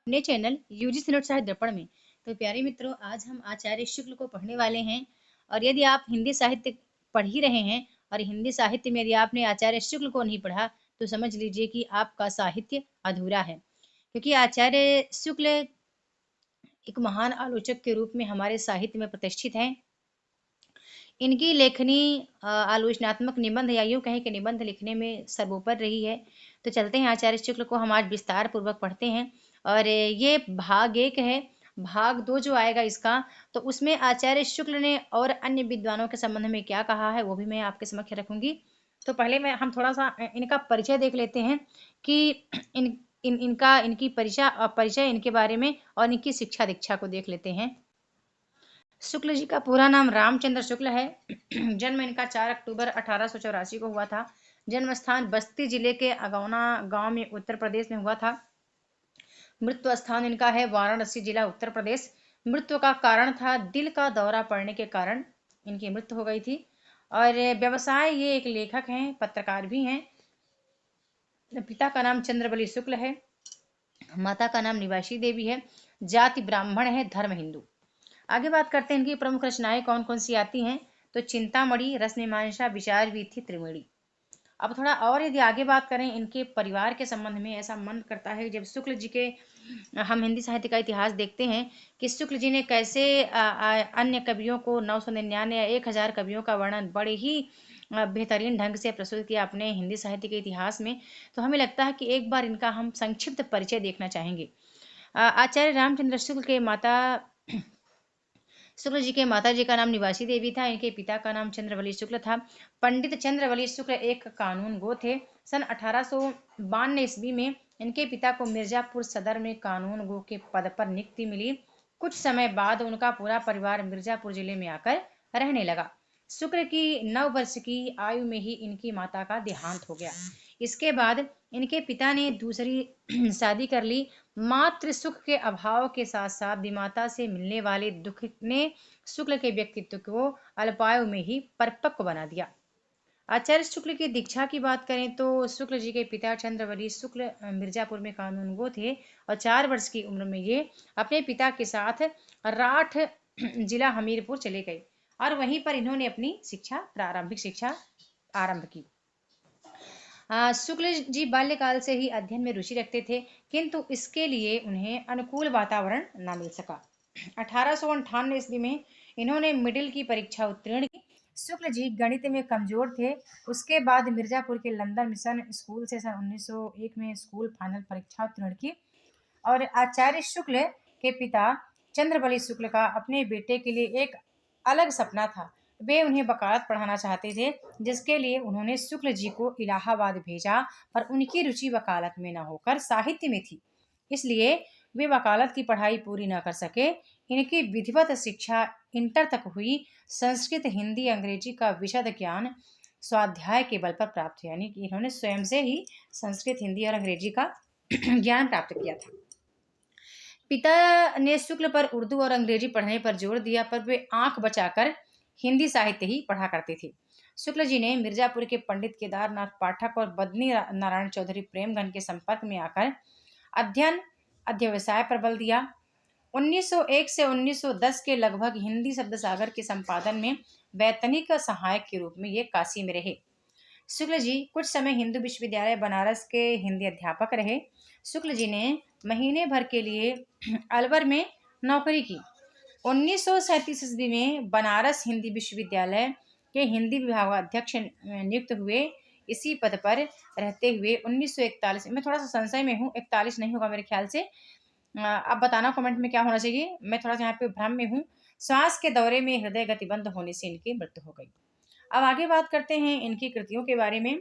अपने channel UGC net साहित्य दर्पण में। तो प्यारे मित्रों, आज हम आचार्य शुक्ल को पढ़ने वाले हैं। और यदि आप हिंदी साहित्य पढ़ ही रहे हैं और हिंदी साहित्य में यदि आपने आचार्य शुक्ल को नहीं पढ़ा तो समझ लीजिए कि आपका साहित्य अधूरा है, क्योंकि आचार्य शुक्ल एक महान आलोचक के रूप में हमारे साहित्य में प्रतिष्ठित हैं। इनकी लेखनी आलोचनात्मक निबंध या यूँ कहें कि निबंध लिखने में सर्वोपर रही है। तो चलते हैं आचार्य शुक्ल को हम आज विस्तार पूर्वक पढ़ते हैं। और ये भाग 1 है। भाग 2 जो आएगा इसका, तो उसमें आचार्य शुक्ल ने और अन्य विद्वानों के संबंध में क्या कहा है वो भी मैं आपके समक्ष रखूंगी। तो पहले मैं हम थोड़ा-सा इनका परिचय देख लेते हैं कि इन इन इनका इनकी परिचय इनके बारे में और इनकी शिक्षा दीक्षा को देख लेते हैं। शुक्ल जी का पूरा नाम रामचंद्र शुक्ल है। जन्म इनका 4 अक्टूबर 1884 को हुआ था। जन्म स्थान बस्ती जिले के अगौना गांव में उत्तर प्रदेश में हुआ था। मृत्यु स्थान इनका है वाराणसी जिला उत्तर प्रदेश। मृत्यु का कारण था दिल का दौरा पड़ने के कारण इनकी मृत्यु हो गई थी। और व्यवसाय ये एक लेखक हैं, पत्रकार भी हैं। पिता का नाम चंद्रबली शुक्ल है, माता का नाम निवासी देवी है, जाति ब्राह्मण है, धर्म हिंदू। आगे बात करते हैं इनकी प्रमुख रचनाएं कौन कौन सी आती हैं। तो चिंतामणि, रसमीमांसा, विचार वीथी, त्रिवेणी। अब थोड़ा और यदि आगे बात करें इनके परिवार के संबंध में, ऐसा मन करता है जब शुक्ल जी के हम हिंदी साहित्य का इतिहास देखते हैं कि शुक्ल जी ने कैसे अन्य कवियों को 999 या 1000 कवियों का वर्णन बड़े ही बेहतरीन ढंग से प्रस्तुत किया अपने हिंदी साहित्य के इतिहास में। तो हमें लगता है कि एक बार इनका हम संक्षिप्त परिचय देखना चाहेंगे। आचार्य रामचंद्र शुक्ल के माता शुक्ल जी के माता जी का नाम निवासी देवी था। इनके पिता का नाम चंद्रवली शुक्ल था। पंडित चंद्रवली शुक्ल एक कानून गो थे। सन 1852 ईस्वी में इनके पिता को मिर्जापुर सदर में कानून गो के पद पर नियुक्ति मिली। कुछ समय बाद उनका पूरा परिवार मिर्जापुर जिले में आकर रहने लगा। शुक्र की 9 वर्ष की आयु में ही इनकी माता का देहांत हो गया। इसके बाद इनके पिता ने दूसरी शादी कर ली। मातृ सुख के अभाव के साथ साथ विमाता से मिलने वाले दुख ने शुक्ल के व्यक्तित्व को अल्पायु में ही परिपक्व बना दिया। आचार्य शुक्ल की दीक्षा की बात करें तो शुक्ल जी के पिता चंद्रवली शुक्ल मिर्जापुर में कानूनगो थे और 4 वर्ष की उम्र में ये अपने पिता के साथ राठ जिला हमीरपुर चले गए और वहीं पर इन्होंने अपनी प्रारंभिक शिक्षा आरंभ की। शुक्ल जी बाल्यकाल से ही अध्ययन में रुचि रखते थे, किंतु इसके लिए उन्हें अनुकूल वातावरण न मिल सका। 1898 ईस्वी में इन्होंने मिडिल की परीक्षा उत्तीर्ण की। शुक्ल जी गणित में कमजोर थे। उसके बाद मिर्जापुर के लंदन मिशन स्कूल से सन 1901 में स्कूल फाइनल परीक्षा उत्तीर्ण की। और आचार्य शुक्ल के पिता चंद्रबली शुक्ल का अपने बेटे के लिए एक अलग सपना था। वे उन्हें वकालत पढ़ाना चाहते थे, जिसके लिए उन्होंने शुक्ल जी को इलाहाबाद भेजा, पर उनकी रुचि वकालत में न होकर साहित्य में थी, इसलिए वे वकालत की पढ़ाई पूरी न कर सके। इनकी विधिवत शिक्षा इंटर तक हुई। संस्कृत, हिंदी, अंग्रेजी का विशद ज्ञान स्वाध्याय के बल पर प्राप्त हुआ, यानी कि इन्होंने स्वयं से ही संस्कृत, हिंदी और अंग्रेजी का ज्ञान प्राप्त किया था। पिता ने शुक्ल पर उर्दू और अंग्रेजी पढ़ने पर जोर दिया, पर वे आंख बचाकर हिंदी साहित्य ही पढ़ा करते थे। शुक्ल जी ने मिर्जापुर के पंडित केदारनाथ पाठक और बदनी नारायण चौधरी प्रेमगन के संपर्क में आकर अध्ययन अध्यवसाय पर बल दिया। 1901 से 1910 के लगभग हिंदी शब्द सागर के संपादन में वैतनिक सहायक के रूप में ये काशी में रहे। शुक्ल जी कुछ समय हिंदू विश्वविद्यालय बनारस के हिंदी अध्यापक रहे। शुक्ल जी ने महीने भर के लिए अलवर में नौकरी की। 1937 ईस्वी में बनारस हिंदी विश्वविद्यालय के हिंदी विभागाध्यक्ष नियुक्त हुए। इसी पद पर रहते हुए 1941 में, थोड़ा सा संशय में हूँ, 41 नहीं होगा मेरे ख्याल से, आप बताना कमेंट में क्या होना चाहिए, मैं थोड़ा सा यहाँ पे भ्रम में हूँ। श्वास के दौरे में हृदय गतिबंद होने से इनकी मृत्यु हो गई। अब आगे बात करते हैं इनकी कृतियों के बारे में।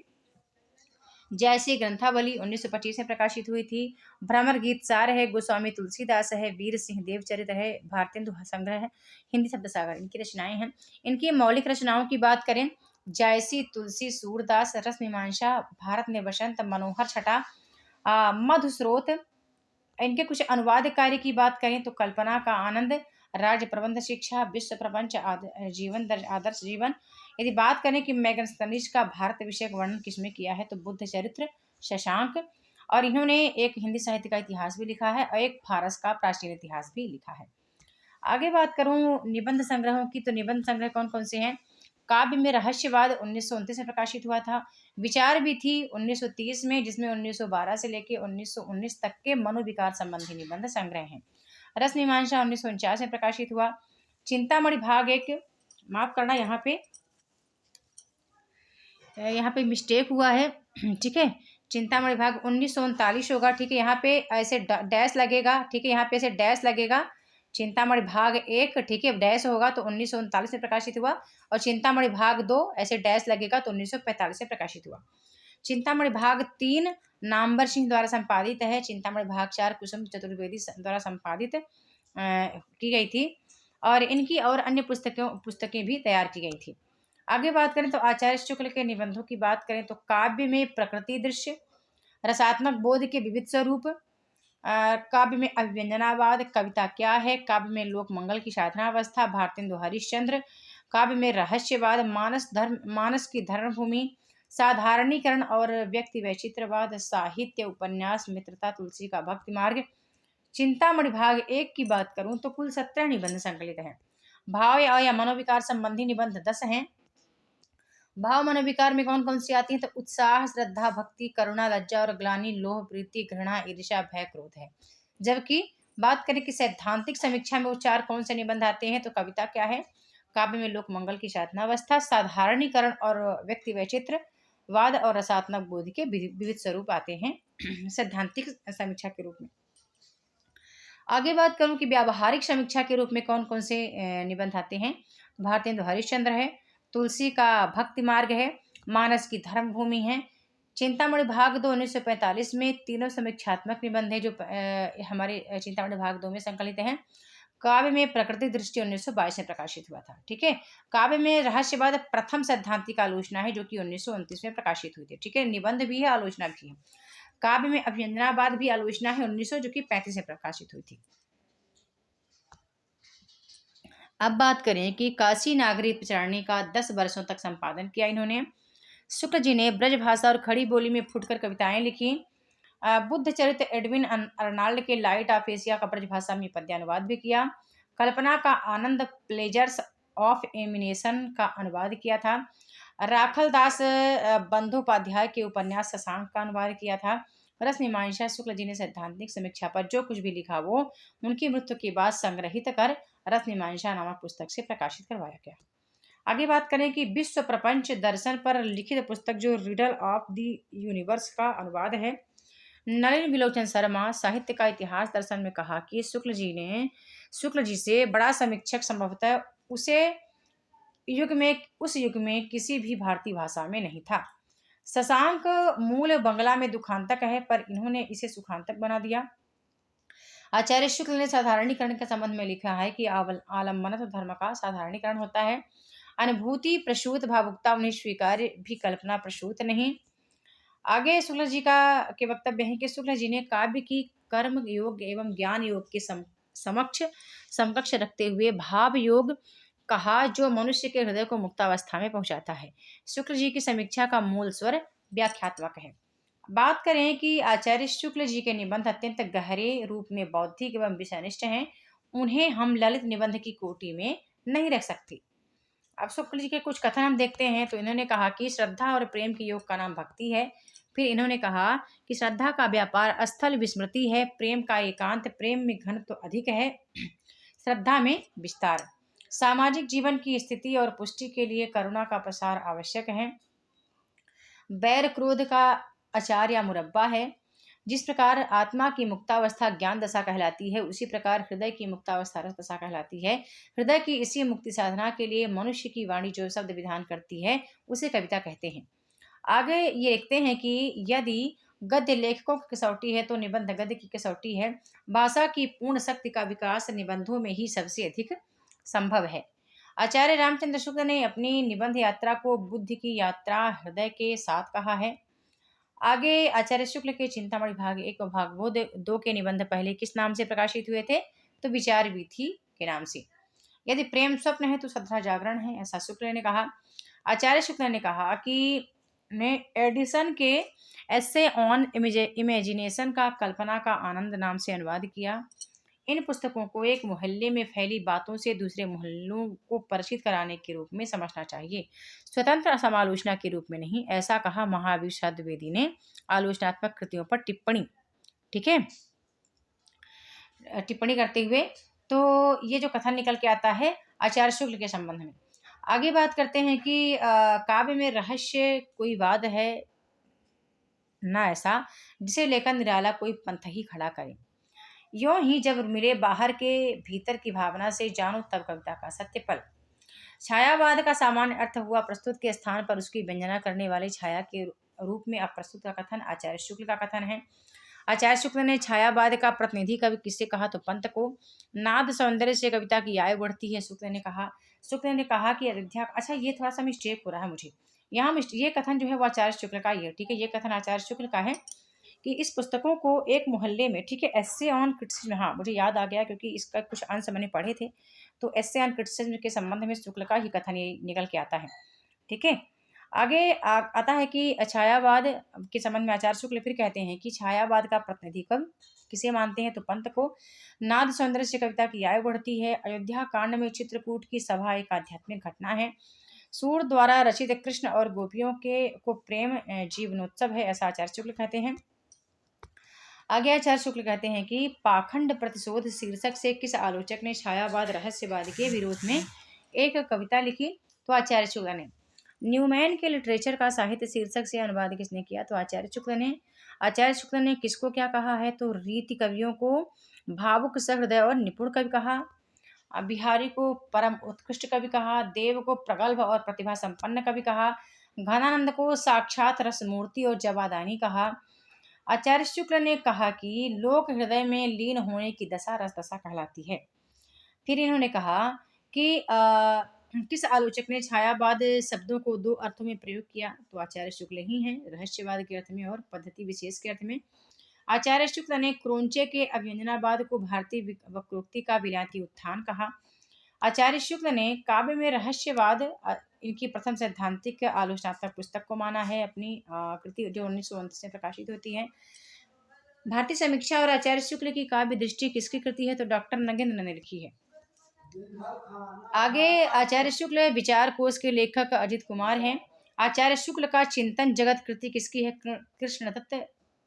जैसे ग्रंथावली 1925 में प्रकाशित हुई थी। भ्रमर गीत सार है, गोस्वामी तुलसीदास है, वीर सिंह देव चरित्र है, भारतेंदु संग्रह है, हिंदी शब्द सागर इनकी रचनाएं हैं। इनकी मौलिक रचनाओं की बात करें, जैसी, तुलसी, सूरदास, रस मीमांसा, भारत में बसंत, मनोहर छटा, मधुस्रोत। इनके कुछ अनुवाद कार्य की बात करें तो कल्पना का आनंद, राज्य प्रबंध शिक्षा, विश्व प्रपंच, आदर्श जीवन। यदि बात करें कि मैगन स्तनिज का भारत विषयक वर्णन किसमें किया है तो बुद्ध चरित्र, शशांक। और इन्होंने एक हिंदी साहित्य का इतिहास भी लिखा है और एक फारस का प्राचीन इतिहास भी लिखा है। आगे बात करूं निबंध संग्रहों की, तो निबंध संग्रह कौन कौन से हैं? काव्य में रहस्यवाद 1929 में प्रकाशित हुआ था। विचार भी थी 1930 में, जिसमें 1912 से लेकर 1919 तक के मनोविकार संबंधी निबंध संग्रह हैं। रस मीमांसा 1949 में प्रकाशित हुआ। चिंतामणि भाग एक, माफ करना यहाँ पे मिस्टेक हुआ है, ठीक है। चिंतामणि भाग 1939 होगा, ठीक है। यहाँ पे ऐसे डैश लगेगा, ठीक है, यहाँ पे ऐसे डैश लगेगा। चिंतामणि भाग एक, ठीक है, डैश होगा तो 1939 में प्रकाशित हुआ। और चिंतामणि भाग दो ऐसे डैश लगेगा तो 1945 में प्रकाशित हुआ। चिंतामणि भाग तीन नामवर सिंह द्वारा संपादित है। चिंतामणि भाग चार कुसुम चतुर्वेदी द्वारा संपादित की गई थी। और इनकी और अन्य पुस्तकें भी तैयार की गई थी। आगे बात करें तो आचार्य शुक्ल के निबंधों की बात करें तो काव्य में प्रकृति दृश्य, रसात्मक बोध के विविध स्वरूप, काव्य में अभिव्यंजनावाद, कविता क्या है, काव्य में लोक मंगल की साधनावस्था, भारतेंदु हरिश्चंद्र, काव्य में रहस्यवाद, मानस की धर्मभूमि, साधारणीकरण और व्यक्ति वैचित्रवाद, साहित्य, उपन्यास, मित्रता, तुलसी का भक्ति मार्ग। चिंतामणि भाग एक की बात करूं तो कुल 17 निबंध संकलित हैं। भाव या मनोविकार संबंधी निबंध 10 हैं। भाव मनोविकार में कौन कौन सी आती हैं? तो उत्साह, श्रद्धा, भक्ति, करुणा, लज्जा और ग्लानि, लोभ, प्रीति, घृणा, ईर्ष्या, भय, क्रोध है। जबकि बात करें कि सैद्धांतिक समीक्षा में उच्चार कौन से निबंध आते हैं, तो कविता क्या है, काव्य में लोक मंगल की साधनावस्था, साधारणीकरण और व्यक्ति वैचित्रवाद और रसात्मक बोध के विविध स्वरूप आते हैं सैद्धांतिक समीक्षा के रूप में। आगे बात करूं कि व्यावहारिक समीक्षा के रूप में कौन कौन से निबंध आते हैं। भारतेंदु हरिश्चंद्र है, तुलसी का भक्ति मार्ग है, मानस की धर्मभूमि है। चिंतामणि भाग दो 1945 में तीनों समीक्षात्मक निबंध है जो हमारे चिंतामणि भाग दो में संकलित हैं। काव्य में प्रकृति दृष्टि 1922 में प्रकाशित हुआ था, ठीक है। काव्य में रहस्यवाद प्रथम सैद्धांतिक आलोचना है जो कि 1929 में प्रकाशित हुई थी, ठीक है। निबंध भी है, आलोचना भी है। काव्य में अभिव्यंजनावाद भी आलोचना है 1900 जो कि 35 में प्रकाशित हुई थी। अब बात करें कि काशी नागरी प्रचारणी का 10 वर्षों तक संपादन किया इन्होंने। शुक्ल जी ने ब्रज भाषा और खड़ी बोली में फुटकर कविताएं लिखी। बुद्ध चरित्र एडविन अर्नाल्ड के लाइट ऑफ एशिया का ब्रज भाषा में पद्यानुवाद भी किया। कल्पना का आनंद प्लेजर्स ऑफ एमिनेशन का अनुवाद किया था। राखल दास बंदोपाध्याय के उपन्यास शशांक का अनुवाद किया था। रस मीमांसा शुक्ल जी ने सैद्धांतिक समीक्षा पर जो कुछ भी लिखा वो उनकी मृत्यु के बाद संग्रहित कर रस मीमांसा नामक पुस्तक से प्रकाशित करवाया गया। आगे बात करें कि विश्व प्रपंच दर्शन पर लिखित पुस्तक जो रिडल ऑफ द यूनिवर्स का अनुवाद है। नलिन विलोचन शर्मा साहित्य का इतिहास दर्शन में कहा कि शुक्ल जी से बड़ा समीक्षक संभवतः उस युग में किसी भी भारतीय भाषा में नहीं था। शशांक मूल बंगला में दुखांतक है पर इन्होंने इसे सुखांतक बना दिया। आचार्य शुक्ल ने साधारणीकरण के संबंध में लिखा है कि आलम्बनत्व धर्म का साधारणीकरण होता है। अनुभूति प्रसूत भावुकता उन्हें स्वीकार्य भी कल्पना प्रसूत नहीं। आगे शुक्ल जी का के वक्तव्य है कि शुक्ल जी ने काव्य की कर्म योग एवं ज्ञान योग के समकक्ष रखते हुए भाव योग कहा जो मनुष्य के हृदय को मुक्तावस्था में पहुंचाता है। शुक्ल जी की समीक्षा का मूल स्वर व्याख्यात्मक है। बात करें कि आचार्य शुक्ल जी के निबंध अत्यंत गहरे रूप में बौद्धिक एवं विषयनिष्ठ हैं, उन्हें हम ललित निबंध की कोटि में नहीं रख सकते। अब शुक्ल जी के कुछ कथन हम देखते हैं तो इन्होंने कहा कि श्रद्धा और प्रेम के योग का नाम भक्ति है। फिर इन्होंने कहा कि श्रद्धा का व्यापार स्थल विस्मृति है, प्रेम का एकांत, प्रेम में घनत्व तो अधिक है, श्रद्धा में विस्तार। सामाजिक जीवन की स्थिति और पुष्टि के लिए करुणा का प्रसार आवश्यक है। बैर क्रोध का अचार या मुरब्बा है। जिस प्रकार आत्मा की मुक्तावस्था ज्ञान दशा कहलाती है उसी प्रकार हृदय की मुक्तावस्था रस दशा कहलाती है। हृदय की इसी मुक्ति साधना के लिए मनुष्य की वाणी जो शब्द विधान करती है उसे कविता कहते हैं। आगे ये लिखते हैं कि यदि गद्य लेखकों की कसौटी है तो निबंध गद्य की कसौटी है। भाषा की पूर्ण शक्ति का विकास निबंधों में ही सबसे अधिक संभव है। आचार्य रामचंद्र शुक्ल ने अपनी निबंध यात्रा को बुद्धि की यात्रा हृदय के साथ कहा है। आगे आचार्य शुक्ल के चिंतामणि भाग एक और भाग दो के निबंध पहले किस नाम से प्रकाशित हुए थे? तो विचार वीथी के नाम से। यदि प्रेम स्वप्न है तो श्रद्धा जागरण है, ऐसा शुक्ल ने कहा। आचार्य शुक्ल ने कहा कि ने एडिसन के एसे ऑन इमेजिनेशन का कल्पना का आनंद नाम से अनुवाद किया। इन पुस्तकों को एक मोहल्ले में फैली बातों से दूसरे मोहल्लों को परिचित कराने के रूप में समझना चाहिए, स्वतंत्र समालोचना के रूप में नहीं। ऐसा कहा महावीर द्विवेदी ने आलोचनात्मक कृतियों पर ठीक है, टिप्पणी करते हुए। तो ये जो कथन निकल के आता है आचार्य शुक्ल के संबंध में। आगे बात करते हैं कि काव्य में रहस्य कोई वाद है ना ऐसा जिसे लेकर निराला कोई पंथ ही खड़ा करे। यों ही जब मिले बाहर के भीतर की भावना से जानो तब कविता का सत्य पल। छायावाद का सामान्य अर्थ हुआ प्रस्तुत के स्थान पर उसकी व्यंजना करने वाले छाया के रूप में अप्रस्तुत का कथन आचार्य शुक्ल का कथन है। आचार्य शुक्ल ने छायावाद का प्रतिनिधि कवि किससे कहा तो पंत को। नाद सौंदर्य से कविता की आयु बढ़ती है, शुक्ल ने कहा कि अयोध्या। अच्छा, ये थोड़ा सा मिस्टेक हो रहा है मुझे यहाँ। ये कथन जो है वो आचार्य शुक्ल का ही है, ठीक है। ये कथन आचार्य शुक्ल का है कि इस पुस्तकों को एक मोहल्ले में, ठीक है, एस्से ऑन क्रिटिसिज्म, हाँ मुझे याद आ गया क्योंकि इसका कुछ अंश मैंने पढ़े थे। तो एस्से ऑन क्रिटिसिज्म के संबंध में शुक्ल का ही कथन ये निकल के आता है, ठीक है। आगे आता है कि छायावाद के संबंध में आचार्य शुक्ल फिर कहते हैं कि छायावाद का प्रतिनिधि कवि किसे मानते हैं तो पंत को। नाद सौंदर्य से कविता की आयु बढ़ती है। अयोध्या कांड में चित्रकूट की सभा एक आध्यात्मिक घटना है। सूर द्वारा रचित कृष्ण और गोपियों के को प्रेम जीवनोत्सव है, ऐसा आचार्य शुक्ल कहते हैं। आगे आचार्य शुक्ल कहते हैं कि पाखंड प्रतिशोध शीर्षक से किस आलोचक ने छायावाद रहस्यवाद के विरोध में एक कविता लिखी तो आचार्य शुक्ल ने। न्यूमैन के लिटरेचर का साहित्य शीर्षक से अनुवाद किसने किया तो आचार्य शुक्ल ने। आचार्य शुक्ल ने किसको क्या कहा है तो रीति कवियों को भावुक सहृदय और निपुण कवि कहा, बिहारी को परम उत्कृष्ट कवि कहा, देव को प्रगल्भ और प्रतिभा संपन्न कवि कहा, घनानंद को साक्षात रसमूर्ति और जवादानी कहा। आचार्य शुक्ल ने कहा कि लोक हृदय में लीन होने की दशा रस दशा कहलाती है। फिर इन्होंने कहा कि किस आलोचक ने छायावाद शब्दों को दो अर्थों में प्रयोग किया तो आचार्य शुक्ल ही हैं, रहस्यवाद के अर्थ में और पद्धति विशेष के अर्थ में। आचार्य शुक्ल ने क्रोंचे के अभ्यंजनावाद को भारतीय वक्रोक्ति का विलायती उत्थान कहा। आचार्य शुक्ल ने काव्य में रहस्यवाद इनकी प्रथम सैद्धांतिक आलोचनात्मक पुस्तक को माना है, अपनी कृति जो 1929 में प्रकाशित होती है। भारतीय समीक्षा और आचार्य शुक्ल की काव्य दृष्टि किसकी कृति है तो डॉक्टर नगेंद्र ने लिखी है। आगे आचार्य शुक्ल विचार कोश के लेखक अजित कुमार हैं। आचार्य शुक्ल का चिंतन जगत कृति किसकी है कृष्ण दत्त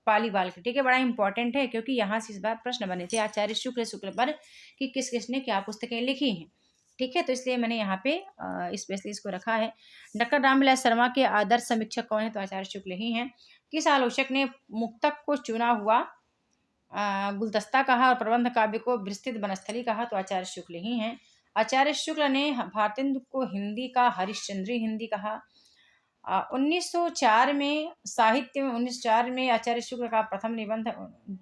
पालीवाल की, ठीक है। बड़ा इंपॉर्टेंट है क्योंकि यहाँ से इस बार प्रश्न बने थे आचार्य शुक्ल पर कि किस किसने क्या पुस्तकें लिखी हैं, ठीक है। तो इसलिए मैंने यहाँ पे स्पेशली इसको रखा है। डॉक्टर रामविलास शर्मा के आदर्श समीक्षक कौन है तो आचार्य शुक्ल ही हैं। किस आलोचक ने मुक्तक को चुना हुआ गुलदस्ता कहा और प्रबंध काव्य को विस्तृत वनस्थली कहा तो आचार्य शुक्ल ही हैं। आचार्य शुक्ल ने भारतेंदु को हिंदी का हरिश्चंद्री हिंदी कहा। 1904 में साहित्य में 1904 में आचार्य शुक्ल का प्रथम निबंध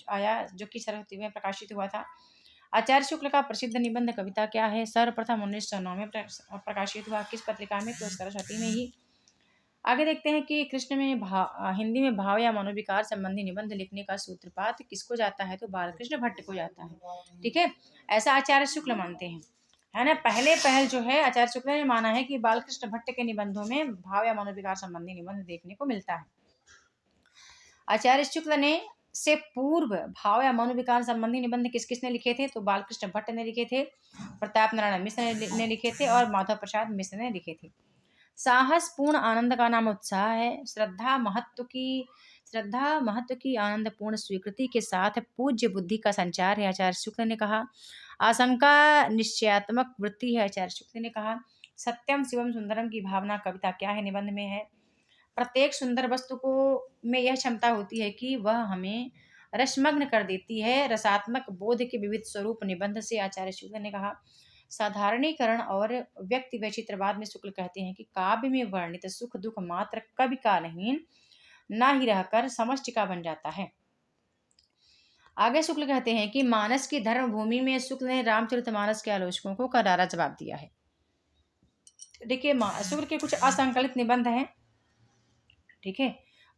आया जो कि सरस्वती में प्रकाशित हुआ था। आचार्य शुक्ल का प्रसिद्ध निबंध कविता क्या है सर्वप्रथम 1909 में प्रकाशित हुआ, किस पत्रिका में तो सरस्वती में ही। आगे देखते हैं कि कृष्ण में हिंदी में भाव या मनोविकार संबंधी निबंध लिखने का सूत्रपात किसको जाता है तो बालकृष्ण भट्ट को जाता है, ठीक है। ऐसा आचार्य शुक्ल मानते हैं, है ना। पहल जो है आचार्य शुक्ल ने माना है कि बालकृष्ण भट्ट के निबंधों में भाव या मनोविकार संबंधी निबंध देखने को मिलता है। आचार्य शुक्ल ने से पूर्व भाव या मनोविकार संबंधी निबंध किस किसने लिखे थे तो बालकृष्ण भट्ट ने लिखे थे, प्रताप नारायण मिश्र ने लिखे थे और माधव प्रसाद मिश्र ने लिखे थे। साहस पूर्ण आनंद का नाम उत्साह है। श्रद्धा महत्व की आनंद पूर्ण स्वीकृति के साथ पूज्य बुद्धि का संचार है, आचार्य शुक्ल ने कहा। आशंका निश्चयात्मक वृत्ति है, आचार्य शुक्ल ने कहा। सत्यम शिवम सुंदरम की भावना कविता क्या है निबंध में है। प्रत्येक सुंदर वस्तु को में यह क्षमता होती है कि वह हमें रसमग्न कर देती है, रसात्मक बोध के विविध स्वरूप निबंध से, आचार्य शुक्ल ने कहा। साधारणीकरण और व्यक्ति वैचित्रवाद में शुक्ल कहते हैं कि काव्य में वर्णित सुख दुख मात्र कवि का नहीं ना ही रहकर समष्टि का बन जाता है। आगे शुक्ल कहते हैं कि मानस की धर्म भूमि में शुक्ल ने रामचरितमानस के आलोचकों को करारा जवाब दिया है। देखिए शुक्ल के कुछ असंकलित निबंध हैं, ठीक है,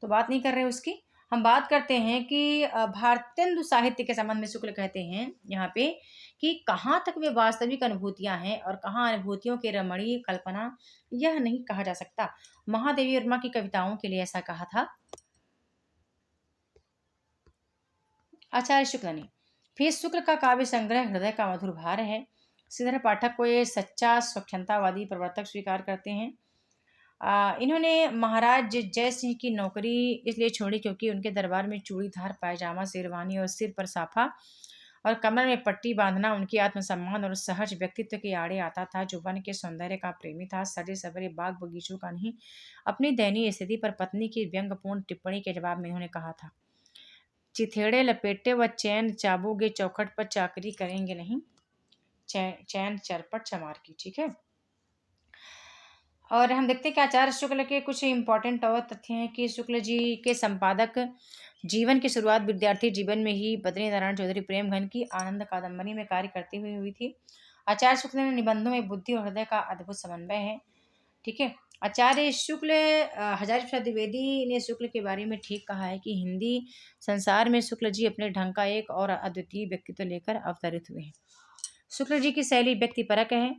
तो बात नहीं कर रहे उसकी। हम बात करते हैं कि भारतेंदु साहित्य के संबंध में शुक्ल कहते हैं यहाँ पे कि कहाँ तक वे वास्तविक अनुभूतियां हैं और कहाँ अनुभूतियों की रमणीय कल्पना, यह नहीं कहा जा सकता। महादेवी वर्मा की कविताओं के लिए ऐसा कहा था आचार्य शुक्ल ने। फिर शुक्ल का काव्य संग्रह हृदय का मधुर भार है। श्रीधर पाठक को ये सच्चा स्वच्छंदतावादी प्रवर्तक स्वीकार करते हैं। इन्होंने महाराज जय सिंह की नौकरी इसलिए छोड़ी क्योंकि उनके दरबार में चूड़ीदार पायजामा, शेरवानी और सिर पर साफा और कमर में पट्टी बांधना उनके आत्मसम्मान और सहज व्यक्तित्व के आड़े आता था। जो वन के सौंदर्य का प्रेमी था, सजे सवरे बाग बगीचों का नहीं। अपनी दयनीय स्थिति पर पत्नी की व्यंग्यपूर्ण टिप्पणी के जवाब में उन्होंने कहा था, चिथेड़े लपेटे व चैन चाबोगे, चौखट पर चाकरी करेंगे नहीं, चैन चरपट चमार की। ठीक है। और हम देखते हैं कि आचार्य शुक्ल के कुछ इंपॉर्टेंट और तथ्य हैं कि शुक्ल जी के संपादक जीवन की शुरुआत विद्यार्थी जीवन में ही बद्री नारायण चौधरी प्रेमघन की आनंद कादंबरी में कार्य करते हुए हुई थी। आचार्य शुक्ल ने निबंधों में बुद्धि और हृदय का अद्भुत समन्वय है। ठीक है। आचार्य शुक्ल हजारी प्रसाद द्विवेदी ने शुक्ल के बारे में ठीक कहा है कि हिंदी संसार में शुक्ल जी अपने ढंग का एक और अद्वितीय व्यक्तित्व लेकर अवतरित हुए हैं। शुक्ल जी की शैली व्यक्तिपरक है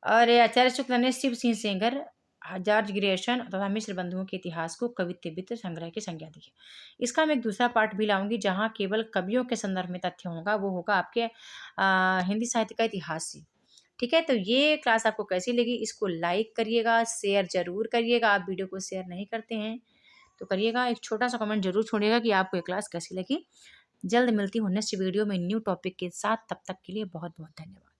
और आचार्य शुक्ल ने शिव सिंह सेंगर, जॉर्ज ग्रियर्सन तथा मिश्र बंधुओं के इतिहास को कवित्व वित्त संग्रह की संज्ञा दी है। इसका मैं एक दूसरा पार्ट भी लाऊंगी जहाँ केवल कवियों के संदर्भ में तथ्य होगा, वो होगा आपके हिंदी साहित्य का इतिहास से। ठीक है। तो ये क्लास आपको कैसी लगी, इसको लाइक करिएगा, शेयर जरूर करिएगा। आप वीडियो को शेयर नहीं करते हैं तो करिएगा। एक छोटा सा कमेंट जरूर छोड़िएगा कि आपको ये क्लास कैसी लगी। जल्द मिलती हूँ नेक्स्ट वीडियो में न्यू टॉपिक के साथ। तब तक के लिए बहुत बहुत धन्यवाद।